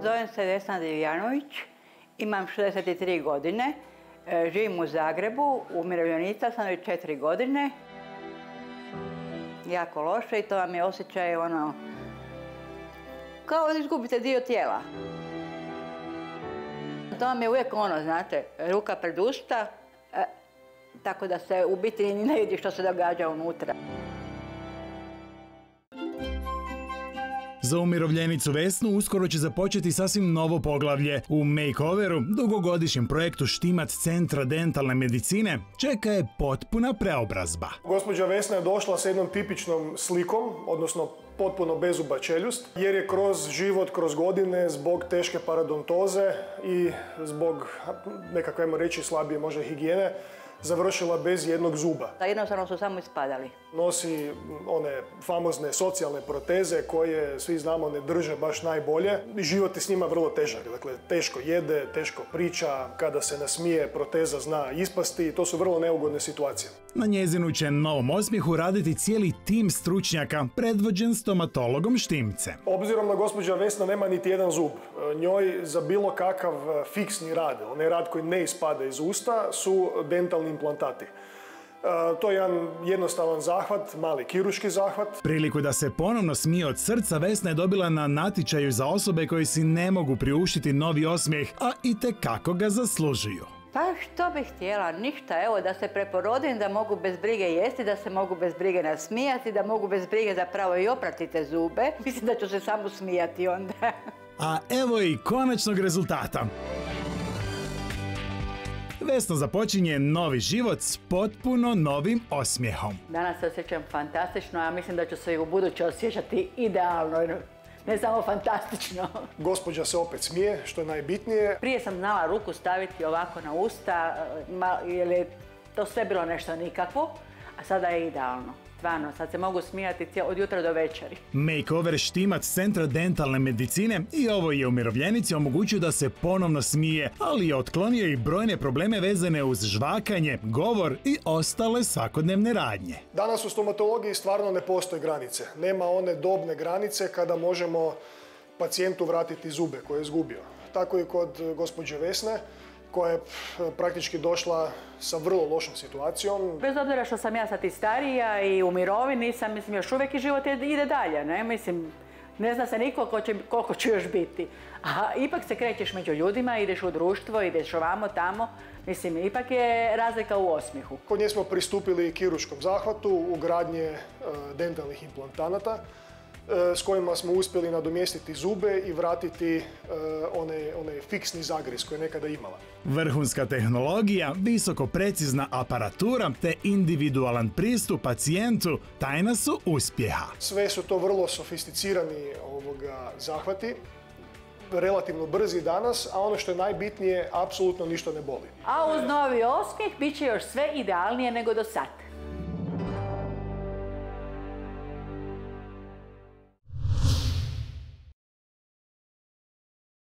Zovem se Vesna Divjanović, imam 63 godine, živim u Zagrebu, umirovljenica sam već 4 godine. Jako loše i to vam je osjećaj kao da izgubite dio tijela. To vam je uvijek znate, ruka pred usta, tako da se u biti ne vidi što se događa unutra. Za umirovljenicu Vesnu uskoro će započeti sasvim novo poglavlje. U makeoveru, dugogodišnjem projektu Štimac Centra dentalne medicine, čeka je potpuna preobrazba. Gospođa Vesna je došla s jednom tipičnom slikom, odnosno potpuno bezuba čeljust, jer je kroz život, kroz godine, zbog teške parodontoze i zbog nekakve, ajmo reći, slabije možda higijene, završila bez jednog zuba. Jednostavno su samo ispadali. Nosi one famozne socijalne proteze koje, svi znamo, ne drže baš najbolje. Život je s njima vrlo težak. Dakle, teško jede, teško priča, kada se nasmije, proteza zna ispasti i to su vrlo neugodne situacije. Na njezinu će novom osmijehu raditi cijeli tim stručnjaka, predvođen stomatologom Štimce. Obzirom da gospođa Vesna nema niti jedan zub, njoj za bilo kakav fiksni rad, onaj rad koji ne ispada iz usta, su dentalni implantati. To je jedan jednostavan zahvat, mali kirurški zahvat. Priliku da se ponovno smije od srca Vesna je dobila na natječaju za osobe koji si ne mogu priuštiti novi osmijeh, a itekako ga zaslužuju. Pa što bih htjela? Ništa, evo da se preporodim, da mogu bez brige jesti, da se mogu bez brige nasmijati, da mogu bez brige zapravo i oprati te zube. Mislim da ću se samo smijati onda. A evo i konačnog rezultata. Vesna započinje novi život s potpuno novim osmijehom. Danas se osjećam fantastično, a mislim da ću se i u buduće osjećati idealno, ne samo fantastično. Gospođa se opet smije, što je najbitnije. Prije sam znala ruku staviti ovako na usta, jer je to sve bilo nešto nikakvo, a sada je idealno. Stvarno, sad se mogu smijati od jutra do večeri. Makeover Štimac Centra dentalne medicine i ovo je umirovljenici omogućio da se ponovno smije, ali je otklonio i brojne probleme vezane uz žvakanje, govor i ostale svakodnevne radnje. Danas u stomatologiji stvarno ne postoje granice. Nema one dobne granice kada možemo pacijentu vratiti zube koje je izgubio. Tako i kod gospođe Vesne, koja je praktički došla sa vrlo lošom situacijom. Bez obzira što sam ja sad i starija i u mirovini sam, mislim, još uvijek i život ide dalje, ne? Mislim, ne zna se niko koliko će još biti. A ipak se krećeš među ljudima, ideš u društvo, ideš ovamo, tamo. Mislim, ipak je razlika u osmijehu. Kod nje smo pristupili kirurškom zahvatu, ugradnje dentalnih implantanata, s kojima smo uspjeli nadomjestiti zube i vratiti onaj fiksni zagriz koji je nekada imala. Vrhunska tehnologija, visoko precizna aparatura te individualan pristup pacijentu tajna su uspjeha. Sve su to vrlo sofisticirani zahvati, relativno brzi danas, a ono što je najbitnije, apsolutno ništa ne boli. A uz novi osmijeh bit će još sve idealnije nego do sad.